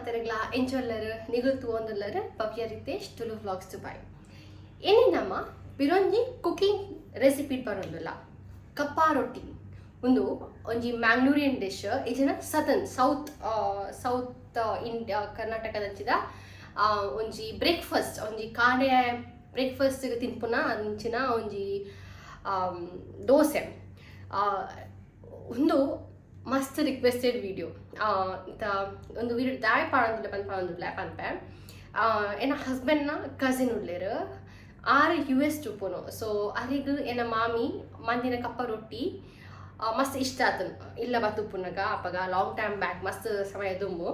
ಮಾತಾಡಲ್ಲ ಎಂಚೊಲ್ಲರು ನಿಗುಲ್ತು ಒಂದಲ್ಲರು ಭವ್ಯ Ritesh Tulu vlogs Dubai ಏನೇ ನಮ್ಮ ಬಿರೊಂಜಿ ಕುಕಿಂಗ್ ರೆಸಿಪಿ ಬರೋದಿಲ್ಲ ಕಪ್ಪಾ ರೊಟ್ಟಿ ಒಂದು ಒಂಜಿ ಮ್ಯಾಂಗ್ಳೂರಿಯನ್ ಡಿಶ್ ಇದನ್ನ ಸೌತ್ ಇಂಡಿಯಾ ಕರ್ನಾಟಕದಂಚಿದ ಒಂಜಿ ಬ್ರೇಕ್ಫಾಸ್ಟ್ ಒಂಜಿ ಕಾಡೆ ಬ್ರೇಕ್ಫಾಸ್ಟ್ ತಿನ್ಪುನ ಅಂಚಿನ ಒಂಜಿ ದೋಸೆ ಒಂದು ಮಸ್ತ್ ರಿಕ್ವೆಸ್ಟೆಡ್ ವಿಡಿಯೋ ಒಂದು ವಿಡಿಯೋ ದಾಯ್ ಪಾಡೋದಿಲ್ಲ ಪನ್ಪೆ ಎನ್ನ ಹಸ್ಬೆಂಡ್ನ ಕಸಿನ್ ಉಳ್ಳೇರು ಆರು US ಟುಪ್ಪುನು ಸೊ ಅರಿಗು ಎನ್ನ ಮಾಮಿ ಮಂದಿನ ಕಪ್ಪ ರೊಟ್ಟಿ ಮಸ್ತ್ ಇಷ್ಟ ಆತನು ಇಲ್ಲ ಬತ್ತುಪ್ಪುನಗ ಅಪ್ಪಗ ಲಾಂಗ್ ಟೈಮ್ ಬ್ಯಾಕ್ ಮಸ್ತ್ ಸಮಯ ದುಂಬು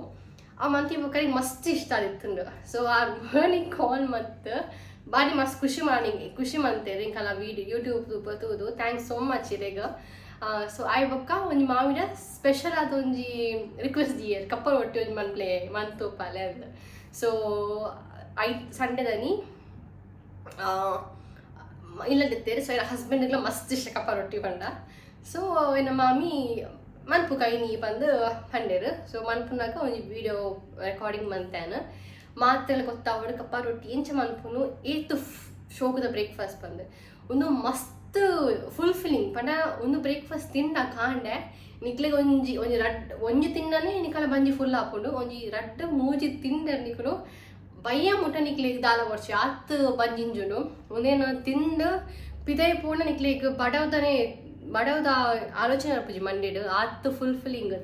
ಆ ಮಂತಿ ಬೊಕ್ಕರಿಗೆ ಮಸ್ತ್ ಇಷ್ಟ ಆದಿತ್ತುಂಡು ಸೊ ಆ ಮಾರ್ನಿಂಗ್ ಕಾಲ್ ಮತ್ತು ಬಾರಿ ಮಸ್ತ್ ಖುಷಿ ಮಂತೇರಿ ಇಂಕಲ್ಲ ವಿಡಿಯೋ ಯೂಟ್ಯೂಬ್ ಬತ್ತುದು ಥ್ಯಾಂಕ್ಸ್ ಸೋ ಮಚ್ ಇರೆಗ ಸೊ ಆಯ್ ಬೊಕ್ಕ ಒಂಜಿ ಮಾವಿಡ ಸ್ಪೆಷಲ್ ಆದ ಒಂಜಿ ರಿಕ್ವೆಸ್ಟ್ ದಿಯರ್ ಕಪ್ಪ ರೊಟ್ಟಿ ಒಂಜಿ ಮನ್ಪ್ಲೆ ಮಂತೋಪಾಲೆ ಅಂತ ಸೊ ಸಂಡೆದನಿ ಇಲ್ಲದಿತ್ತೇರಿ ಸೊ ಹಸ್ಬೆಂಡ್ಗೆಲ್ಲ ಮಸ್ತ್ ಇಷ್ಟ ಕಪ್ಪ ರೊಟ್ಟಿ ಪಂಡ ಸೊ ಎನ್ನ ಮಾಮಿ ಮನ್ಪು ಕೈ ನೀ ಬಂದು ಪಂಡೇರು ಸೊ ಮನ್ಪುನಾಗ ಒಂಜಿ ವಿಡಿಯೋ ರೆಕಾರ್ಡಿಂಗ್ ಮಂತೇನು ಮಾತೆಲ್ಲ ಗೊತ್ತಾವಡು ಕಪ್ಪ ರೊಟ್ಟಿ ಎಂಚ ಮನ್ಪುನು ಏತು ಶೋಕದ ಬ್ರೇಕ್ಫಾಸ್ಟ್ ಬಂದು ಒಂದು ಮಸ್ತ್ ಫುಲ್ಫಿಲ್ಲಿಂಗ್ ಪಂಡ ಒಂದು ಬ್ರೇಕ್ಫಾಸ್ಟ್ ತಿಂಡ ಕಾಂಡೆ ನಿಕ್ಲೆಗೆ ಒಂಜಿ ತಿಂಡನೇ ನಿಕಲ ಬಂಜಿ ಫುಲ್ ಹಾಕೊಂಡು ಒಂಜಿ ರಡ್ಡ್ ಮೂಜಿ ತಿಂಡ ನಿಕಲು ಬಯ್ಯ ಮುಟ್ಟ ನಿಕ್ಲೆಗೆ ದಾಲ ವರ್ಷ ಆತ್ ಬಂಜಿಂಜುಂಡು ಒಂದೇನು ತಿಂದು ಪಿದೈ ಪೂರ್ಣ ನಿಕ್ಲೆಗೆ ಬಡವದ ಆಲೋಚನೆ ಅರ್ಪುಜಿ ಮಂಡಿಡು ಆತ್ ಫುಲ್ಫಿಲ್ಲಿಂಗ್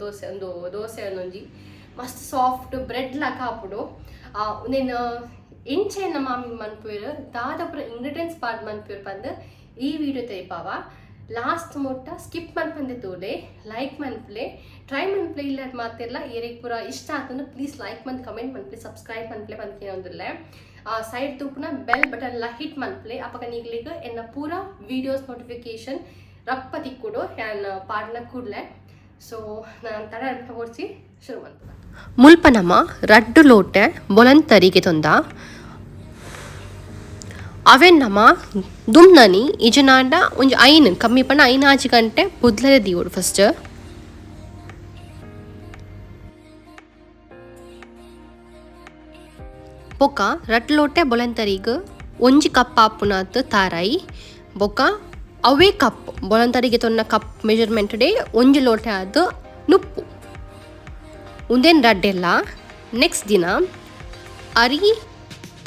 ದೋಸೆ ಒಂದೊಂಜಿ ಮಸ್ತ್ ಸಾಫ್ಟ್ ಬ್ರೆಡ್ ಲಾಕ ಹಾಪುಡು ಒಂದೇನು ಎಂಚೆನ್ನ ಮಾಮಿ ಮನ್ಪುವೆರು ದಾದಾಪುರ ಇಂಗ್ರೀಡಿಯೆಂಟ್ಸ್ ಪಾರ್ಟ್ ಮನ್ಪುವೆರು ಬಂದು ಈ ವಿಡಿಯೋ ತೈಪಾವ ಲಾಸ್ಟ್ ಮೊಟ್ಟ ಸ್ಕಿಪ್ ಮನ್ಪಂದೆ ತೋಲೆ ಲೈಕ್ ಮನ್ಪ್ಲೆ ಟ್ರೈ ಮನ್ಪ್ಲೆ ಇಲ್ಲ ಮಾತಿರಲ್ಲ ಏರಿಗ್ ಪೂರ ಇಷ್ಟ ಆತಂದ್ರೆ ಪ್ಲೀಸ್ ಲೈಕ್ ಮನ್ ಕಮೆಂಟ್ ಮನ್ಪ್ಲೆ ಸಬ್ಸ್ಕ್ರೈಬ್ ಮನ್ಪ್ಲೆ ಬಂದ್ಕೇನೊಂದಿಲ್ಲ ಸೈಡ್ ತೂಪುನ ಬೆಲ್ ಬಟನ್ ಲ ಹಿಟ್ ಮನ್ಪ್ಲೆ ಅಪ್ಪಗ ನೀಗ್ಲಿಗೆ ಎನ್ನ ಪೂರ ವಿಡಿಯೋಸ್ ನೋಟಿಫಿಕೇಶನ್ ರಪ್ಪ ತಿಕ್ಕೊಡು ನಾನು ಪಾಡ್ನ ಕೂಡಲೇ ಸೊ ನಾನು ತಡ ಓಡಿಸಿ ಶುರು ಮಾಡ್ತೀನಿ ಮುಲ್ಪನಮ್ಮ ರಡ್ಡು ಲೋಟೆ ಬೊಲಂತರಿಗೆ ತೊಂದ ಅವೆನ್ ನಮ್ಮ ದುಮ್ನನಿ ಇಜನಾಂಡ ಒಂಜಿ ಐನ್ ಕಮ್ಮಿ ಪಂಡ 5 ಗಂಟೆ ಬುದ್ಲರೆ ದೀವೋಡು ಫಸ್ಟ್ ಬೊಕ್ಕ ರಡ್ ಲೋಟೆ ಬೊಲಂತರಿಗೆ ಒಂಜಿ ಕಪ್ ಆಪುನಾತ್ ತಾರಾಯಿ ಬೊಕ್ಕ ಅವೇ ಕಪ್ ಬೊಲಂತರಿಗೆ ತೊನ್ನ ಕಪ್ ಮೆಜರ್ಮೆಂಟ್ ಡೇ ಒಂಜಿ ಲೋಟೆ ಆದ ನುಪ್ಪು ಉಂದೇನು ರಡ್ಡೆಲ್ಲ ನೆಕ್ಸ್ಟ್ ದಿನ ಅರಿ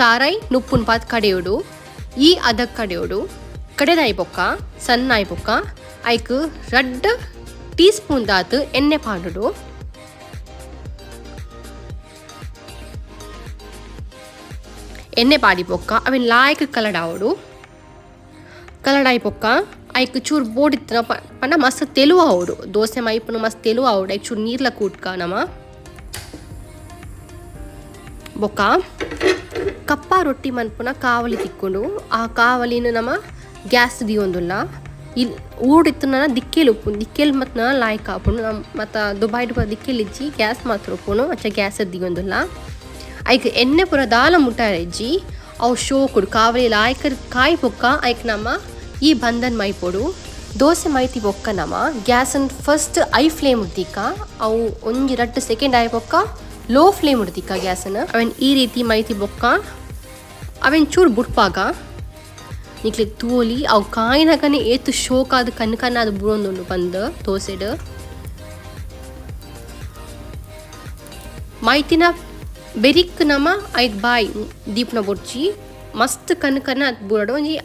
ತಾರಾಯಿ ನುಪ್ಪುನ್ ಪಾತ್ ಕಡೆಯೋಡು ಈ ಅದಕ್ಕೆ ಕಡೆಯೋಡು ಕಡೆದಾಯಿ ಬೊಕ್ಕ ಸಣ್ಣ ಆಯ್ ಬೊಕ್ಕ ಐಕ್ ರಡ್ಡ್ ಟೀ ಸ್ಪೂನ್ ದಾತ್ ಎಣ್ಣೆ ಪಾಡುಡು ಎಣ್ಣೆ ಪಾಡಿ ಬೊಕ್ಕ ಅವಿನ ಲಾಯ್ಕ್ ಕಲಡಾಯಿ ಬೊಕ್ಕ ಐಕ್ ಚೂರು ಬೋಡಿತ್ತ ಪಂಡ ಮಸ್ತ್ ತೆಲುವ ಅವಡು ದೋಸೆ ಮೈಪುನು ಮಸ್ತ್ ತೆಲುವ ಅವಡು ಐಕ್ ಚೂರು ನೀರ್ಲ ಕೂಟ್ಕ ನಮ್ಮ ಬೊಕ್ಕ ಕಪ್ಪ ರೊಟ್ಟಿ ಮನ್ಪುನ ಕಾವಲಿ ತಿಕ್ಕೊಂಡು ಆ ಕಾವಲಿನ ನಮ್ಮ ಗ್ಯಾಸ್ ದಿಯೊಂದುಲ್ಲ ಇಲ್ಲಿ ಊಡಿತ್ತು ನನ್ನ ದಿಕ್ಕೇಲು ಮತ್ತು ಲಾಯ್ಕ್ ಹಾಪುಂಡು ಮತ್ತು ದುಬೈ ದಿಕ್ಕೇಲಿ ಇಜ್ಜಿ ಗ್ಯಾಸ್ ಮಾತ್ರ ಉಪ್ಪುನು ಅಚ್ಚ ಗ್ಯಾಸ್ ದಿಯೊಂದುಲ್ಲ ಐಕ್ ಎಣ್ಣೆ ಪುರ ದಾಲ ಮುಟ್ಟಾರೆಜ್ಜಿ ಅವು ಶೋಕುಡು ಕಾವಲಿ ಲಾಯ್ಕರ್ ಕಾಯಿ ಬೊಕ್ಕ ಐಕ್ ನಮ್ಮ ಈ ಬಂಧನ್ ಮೈಪೊಡು ದೋಸೆ ಮೈತಿ ಬೊಕ್ಕ ನಮ್ಮ ಗ್ಯಾಸನ್ ಫಸ್ಟ್ ಐ ಫ್ಲೇಮ್ ಉಡ್ದಿಕ್ಕ ಅವು ಒಂಜಿ 2 ಸೆಕೆಂಡ್ ಆಯ್ ಬೊಕ್ಕ ಲೋ ಫ್ಲೇಮ್ ಉಡ್ದಿಕ್ಕ ಗ್ಯಾಸನ್ನು ಅವೆನ್ ಈ ರೀತಿ ಮೈತಿ ಬೊಕ್ಕ ಅವೆನ್ ಚೂರು ಬುಡ್ಪಾಗ ನಿಕ್ಲೆ ತೋಲಿ ಅವು ಕಾಯಿನಗನೆ ಏತು ಶೋಕಾದ ಕಣ್ಣು ಅದು ಬುಡೊಂದುಂಡು ಬಂದು ದೋಸೆಡು ಮೈತಿನ ಬೆರಿಕ್ ನಮ್ಮ ಐಕ್ ಬಾಯಿ ದೀಪ್ನ ಬೊಡ್ಚಿ ಮಸ್ತ್ ಕಣ್ಣು ಅದು ಬುಡೋಡು ಒಂಜಿ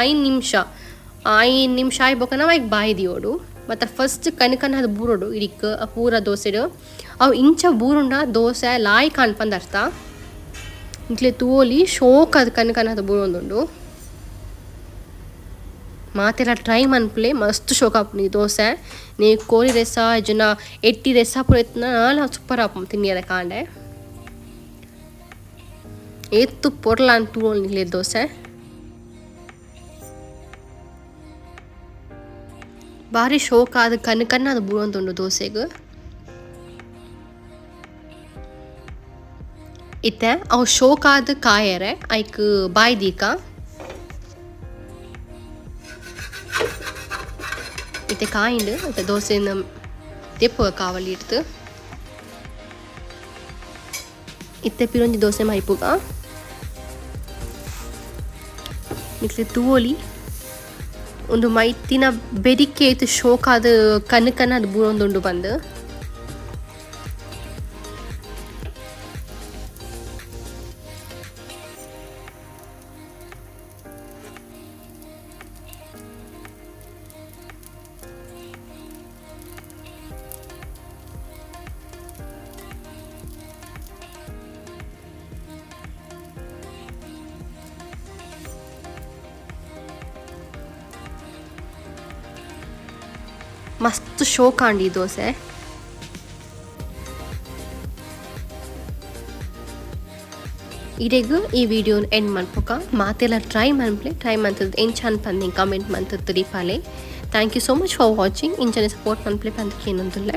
5 ನಿಮಿಷ ಆಯ್ ಬೊಕ್ಕ ನಾವು ಐಕ್ ಬಾಯಿ ದಿಯೋಡು ಮತ್ತು ಫಸ್ಟ್ ಕಣ್ಣು ಅದು ಬೂರೋಡು ಇಡಿಕ್ ಪೂರ ದೋಸೆಡು ಅವು ಇಂಚ ಬೂರುಂಡ ದೋಸೆ ಲಾಯ್ ಕಾಣ್ಪಂದು ಅರ್ಥ ಇಂಕ್ಲೆ ತೋಲಿ ಶೋಕ್ ಅದು ಕಣ್ಣು ಅದು ಬೂರೊಂದುಂಡು ಮಾತೆಲ್ಲ ಟ್ರೈ ಮನ್ಪುಲೆ ಮಸ್ತ್ ಶೋಕ ಆಪುಂಡು ಈ ದೋಸೆ ನೀ ಕೋರಿ ರೆಸ ಜನ ಎಟ್ಟಿ ರೆಸ ಪೂರ ಎತ್ತನ ಸೂಪರ್ ಆಪು ತಿನ್ನಿಯದ ಕಾಂಡೆ ಏತ್ತು ಪೊರ್ಲ ಅಂತ ನಿಕ್ಲೆ ದೋಸೆ ಭಾರಿ ಶೋಕ ಅದು ಕಣ್ಣು ಅದು ಬೂರೊಂದುಂಡು ದೋಸೆಗೆ ಇತ್ತೆ ಅವು ಶೋಕಾದ ಕಾಯರೆ ಐಕ್ ಬಾಯ್ ದೀಕ ಇತ್ತೆ ಕಾಯಿಂಡು ಮತ್ತೆ ದೋಸೆನ ತೆಪ್ಪುವ ಕಾವಲಿ ಇಡ್ತು ಇತ್ತೆ ಪಿರೊಂಜಿ ದೋಸೆ ಮೈಪುಗ ನಿಕ್ಲೆ ತೂವೊಲಿ ಒಂದು ಮೈತಿನ ಬೆರಿಕೆ ಐತೆ ಶೋಕಾದ ಕನಕನ ಅದು ಬೂರೊಂದುಂಡು ಬಂದು ಮಸ್ತ್ ಶೋಕಾಂಡಿ ದೋಸೆ ಇಡೆಗು ಈ ವಿಡಿಯೋನ ಎಂಡ್ ಮನ್ಪೊಕ ಮಾತೆಲ್ಲ ಟ್ರೈ ಮಂತದ್ದು ಏನು ಚಂದ ಪಂದು ಕಮೆಂಟ್ ಮಂತದ್ದು ದೀಪಾಲೆ thank you so much for watching ಇಂಚನೆ ಸಪೋರ್ಟ್ ಮನ್ಪ್ಲೆ ಪಂದಕ್ಕೆ ಏನಂತಲ್ಲ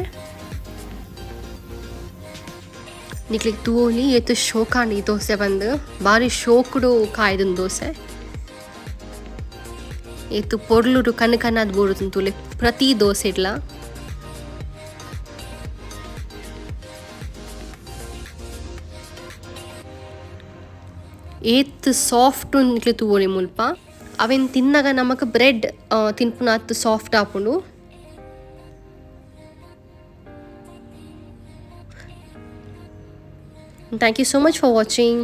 ನಿಕ್ಲಿಗೆ ತೂಲಿ ಎತ್ತು ಶೋಕಾಂಡಿ ದೋಸೆ ಬಂದು ಭಾರಿ ಶೋಕುಡು ಕಾಯ್ದು ದೋಸೆ ಏತು ಪೊರ್ಲುಡು ಕನಕನಾದ್ ಬೋಡುದು ತೂಲೆ ಪ್ರತಿ ದೋಸೆ ಇಡ್ಲ ಏತ್ ಸಾಫ್ಟ್ ನಿಕ್ಲೆ ತೂವೊಲಿ ಮುಲ್ಪ ಅವೆನ್ ತಿನ್ನಾಗ ನಮಕ್ ಬ್ರೆಡ್ ತಿನ್ಪುನ ಅತ್ತು ಸಾಫ್ಟ್ ಆಪುಂಡು thank you so much for watching